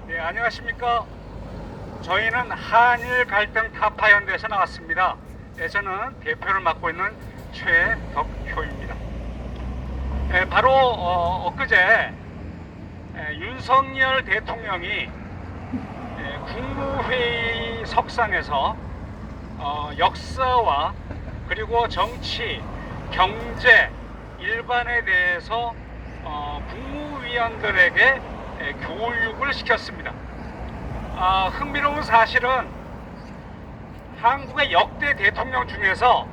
네, 안녕하십니까. 저희는 한일 갈등 타파 연대에서 나왔습니다. 네, 저는 대표를 맡고 있는 최덕효입니다. 네, 바로 엊그제 윤석열 대통령이 국무회의 석상에서 역사와 그리고 정치, 경제, 일반에 대해서 국무위원들에게 교육을 시켰습니다. 흥미로운 사실은 한국의 역대 대통령 중에서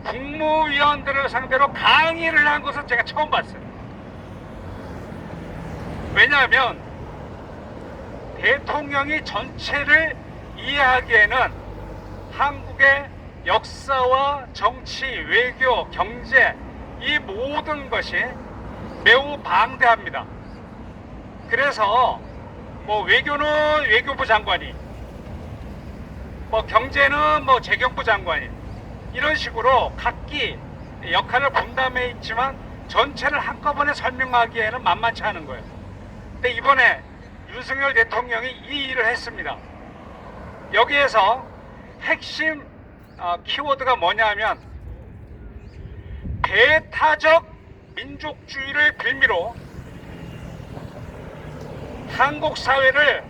국무위원들을 상대로 강의를 한 것은 제가 처음 봤어요. 왜냐하면 대통령이 전체를 이해하기에는 한국의 역사와 정치, 외교, 경제 이 모든 것이 매우 방대합니다. 그래서 뭐 외교는 외교부 장관이, 뭐 경제는 뭐 재경부 장관이, 이런 식으로 각기 역할을 분담해 있지만 전체를 한꺼번에 설명하기에는 만만치 않은 거예요. 근데 이번에 윤석열 대통령이 이 일을 했습니다. 여기에서 핵심 키워드가 뭐냐면 배타적 민족주의를 빌미로 한국 사회를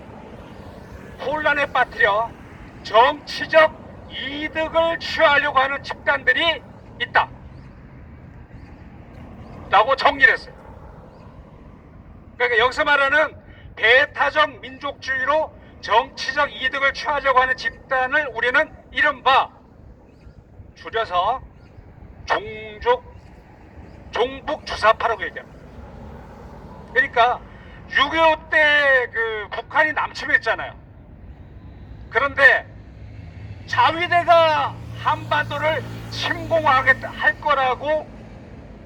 혼란에 빠뜨려 정치적 이득을 취하려고 하는 집단들이 있다 라고 정리를 했어요. 그러니까 여기서 말하는 배타적 민족주의로 정치적 이득을 취하려고 하는 집단을 우리는 이른바 줄여서 종북주사파라고 얘기합니다. 그러니까 6.25 때 그 북한이 남침했잖아요. 그런데 자위대가 한반도를 침공하겠다 할 거라고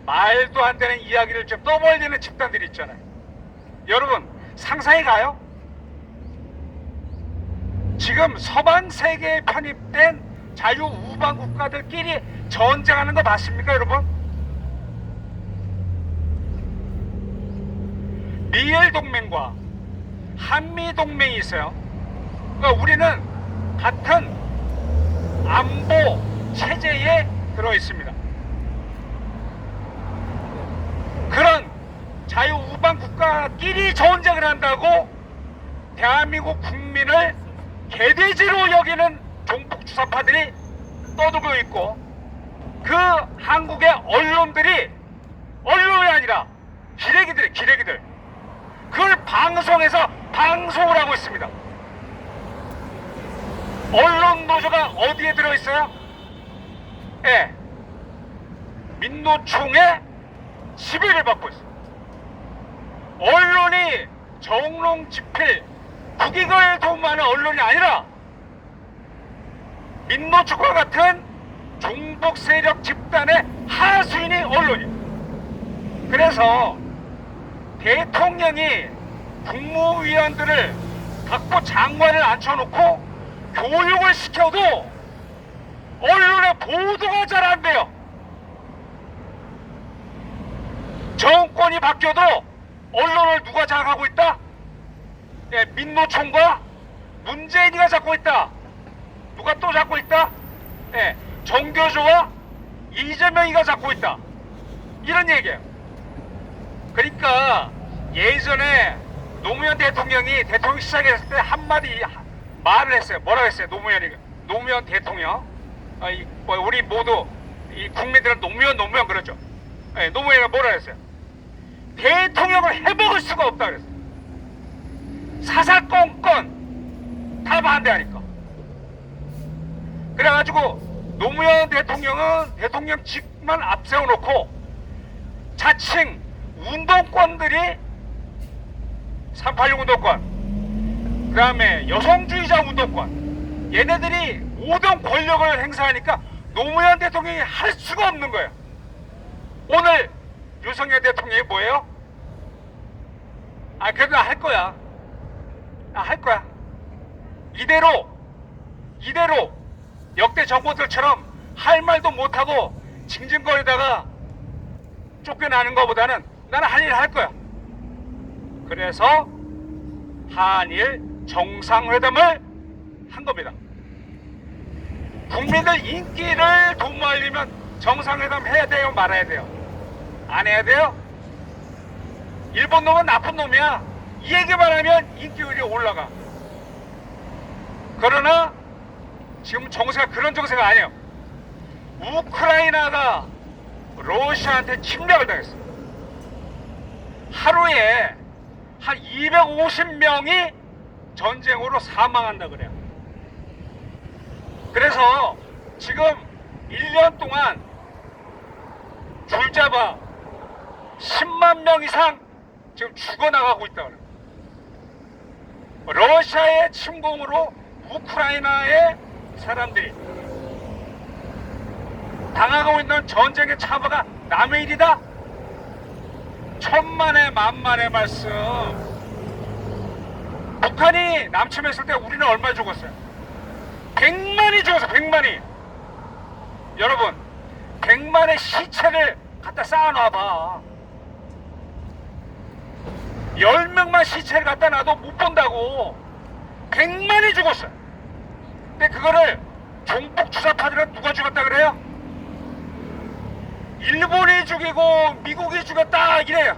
말도 안 되는 이야기를 좀 떠벌리는 집단들이 있잖아요. 여러분 상상이 가요? 지금 서방 세계에 편입된 자유우방 국가들끼리 전쟁하는 거 맞습니까, 여러분? 미일 동맹과 한미 동맹이 있어요. 그러니까 우리는 같은 안보 체제에 들어 있습니다. 그런 자유우방 국가끼리 전쟁을 한다고 대한민국 국민을 개돼지로 여기는 종북주사파들이 떠들고 있고, 그 한국의 언론들이, 언론이 아니라 기레기들 그걸 방송에서 방송을 하고 있습니다. 언론 노조가 어디에 들어있어요? 민노총의 지배를 받고 있어요. 언론이 정롱지필 국익을 도모하는 언론이 아니라 민노총과 같은 종북 세력 집단의 하수인이 언론이에요. 그래서 대통령이 국무위원들을 각부 장관을 앉혀놓고 교육을 시켜도 언론의 보도가 잘 안 돼요. 정권이 바뀌어도 언론을 누가 장악하고 있다? 민노총과 문재인이가 잡고 있다. 누가 또 잡고 있다? 정교조와 이재명이가 잡고 있다. 이런 얘기예요. 그러니까 예전에 노무현 대통령이 대통령 시작했을 때 한마디 말을 했어요. 뭐라고 했어요? 노무현 대통령, 우리 모두 이 국민들은 노무현 그러죠. 노무현이 뭐라 했어요? 대통령을 해먹을 수가 없다 그랬어요. 사사건건 다 반대하니까. 그래가지고 노무현 대통령은 대통령직만 앞세워놓고 자칭 운동권들이 386 운동권, 그 다음에 여성주의자 운동권, 얘네들이 모든 권력을 행사하니까 노무현 대통령이 할 수가 없는 거예요. 오늘 윤석열 대통령이 뭐예요? 그래도 할 거야. 할 거야. 이대로 역대 정부들처럼 할 말도 못하고 징징거리다가 쫓겨나는 것보다는 나는 할 일 할 거야. 그래서 한일 정상회담을 한 겁니다. 국민들 인기를 도모하려면 정상회담 해야 돼요, 말아야 돼요? 안 해야 돼요? 일본 놈은 나쁜 놈이야. 이 얘기만 하면 인기율이 올라가. 그러나 지금 정세가 그런 정세가 아니에요. 우크라이나가 러시아한테 침략을 당했어. 하루에 한 250명이 전쟁으로 사망한다 그래요. 그래서 지금 1년 동안 줄잡아 10만 명 이상 지금 죽어나가고 있다 그래요. 러시아의 침공으로 우크라이나의 사람들이 당하고 있는 전쟁의 참화가 남의 일이다? 천만의 만만의 말씀. 북한이 남침했을 때 우리는 얼마 죽었어요? 100만이 죽었어요. 100만이. 여러분 100만의 시체를 갖다 쌓아놔봐. 10명만 시체를 갖다 놔도 못 본다고. 100만이 죽었어요. 근데 그거를 종북 주사파들은 누가 죽였다 그래요? 일본이 죽이고 미국이 죽였다 이래요.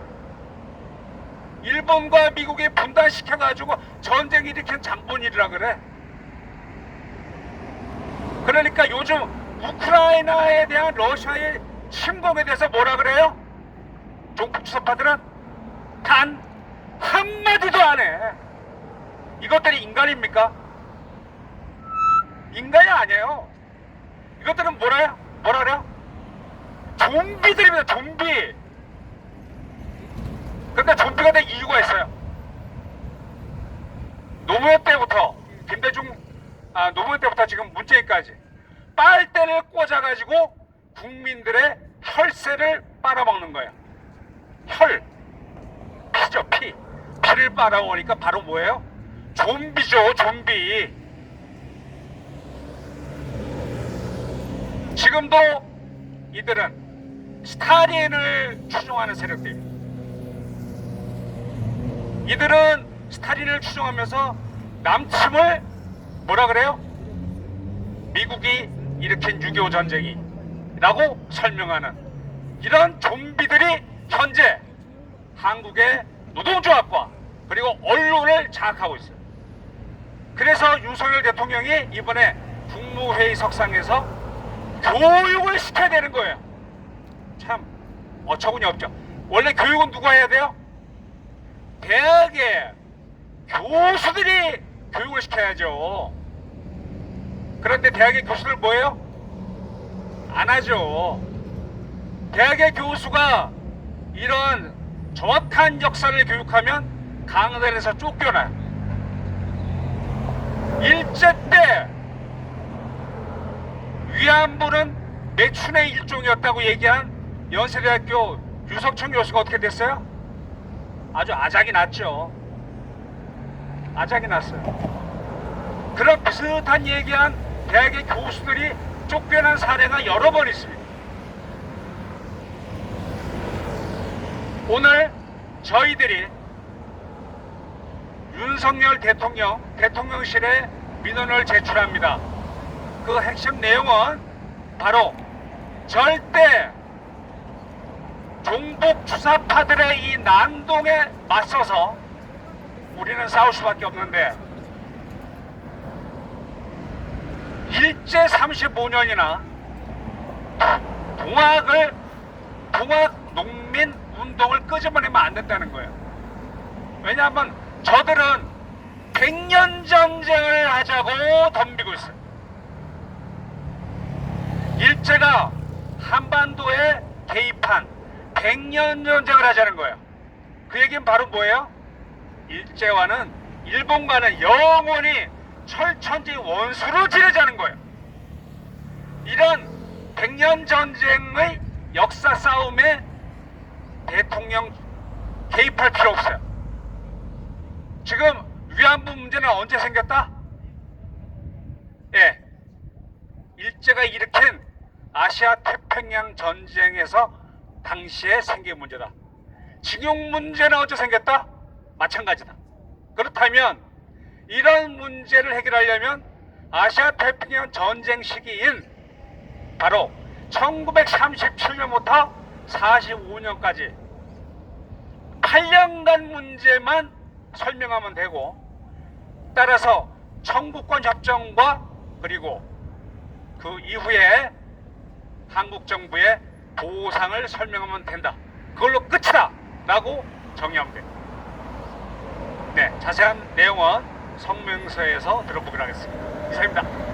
일본과 미국이 분단시켜가지고 전쟁 일으킨 장본일이라 그래. 그러니까 요즘 우크라이나에 대한 러시아의 침공에 대해서 뭐라 그래요? 종북 주사파들은 단 한마디도 안 해. 이것들이 인간입니까? 인간이 아니에요. 이것들은 뭐라 그래요? 좀비들입니다. 좀비. 근데 좀비가 된 이유가 있어요. 노무현 때부터 노무현 때부터 지금 문재인까지 빨대를 꽂아가지고 국민들의 혈세를 빨아먹는 거예요. 피죠. 피를 빨아먹으니까 바로 뭐예요? 좀비죠. 좀비. 지금도 이들은 스탈린을 추종하는 세력들입니다. 이들은 스탈린을 추종하면서 남침을 뭐라 그래요? 미국이 일으킨 6.25 전쟁이라고 설명하는 이런 좀비들이 현재 한국의 노동조합과 그리고 언론을 장악하고 있어요. 그래서 윤석열 대통령이 이번에 국무회의 석상에서 교육을 시켜야 되는 거예요. 참 어처구니 없죠. 원래 교육은 누가 해야 돼요? 대학의 교수들이 교육을 시켜야죠. 그런데 대학의 교수들 뭐예요? 안 하죠. 대학의 교수가 이런 정확한 역사를 교육하면 강단에서 쫓겨나요. 일제 때 위안부는 매춘의 일종이었다고 얘기한 연세대학교 유석천 교수가 어떻게 됐어요? 아주 아작이 났죠. 아작이 났어요. 그런 비슷한 얘기한 대학의 교수들이 쫓겨난 사례가 여러 번 있습니다. 오늘 저희들이 윤석열 대통령실에 민원을 제출합니다. 그 핵심 내용은 바로 절대 종북 주사파들의 이 난동에 맞서서 우리는 싸울 수밖에 없는데 일제 35년이나 동학 농민 운동을 끄집어내면 안 된다는 거예요. 왜냐하면 저들은 100년 전쟁을 하자고 덤비고 있어요. 일제가 한반도에 개입한 100년 전쟁을 하자는 거예요. 그 얘기는 바로 뭐예요? 일제와는 일본과는 영원히 철천지 원수를 지르자는 거예요. 이런 100년 전쟁의 역사 싸움에 대통령 개입할 필요 없어요. 지금 위안부 문제는 언제 생겼다? 예, 일제가 일으킨 아시아 태평양 전쟁에서 당시에 생긴 문제다. 징용 문제는 언제 생겼다? 마찬가지다. 그렇다면 이런 문제를 해결하려면 아시아 태평양 전쟁 시기인 바로 1937년부터 45년까지 8년간 문제만 설명하면 되고, 따라서 청구권 협정과 그리고 그 이후에 한국 정부의 보상을 설명하면 된다. 그걸로 끝이다 라고 정의하면 됩니다. 네, 자세한 내용은 성명서에서 들어보기로 하겠습니다. 이상입니다.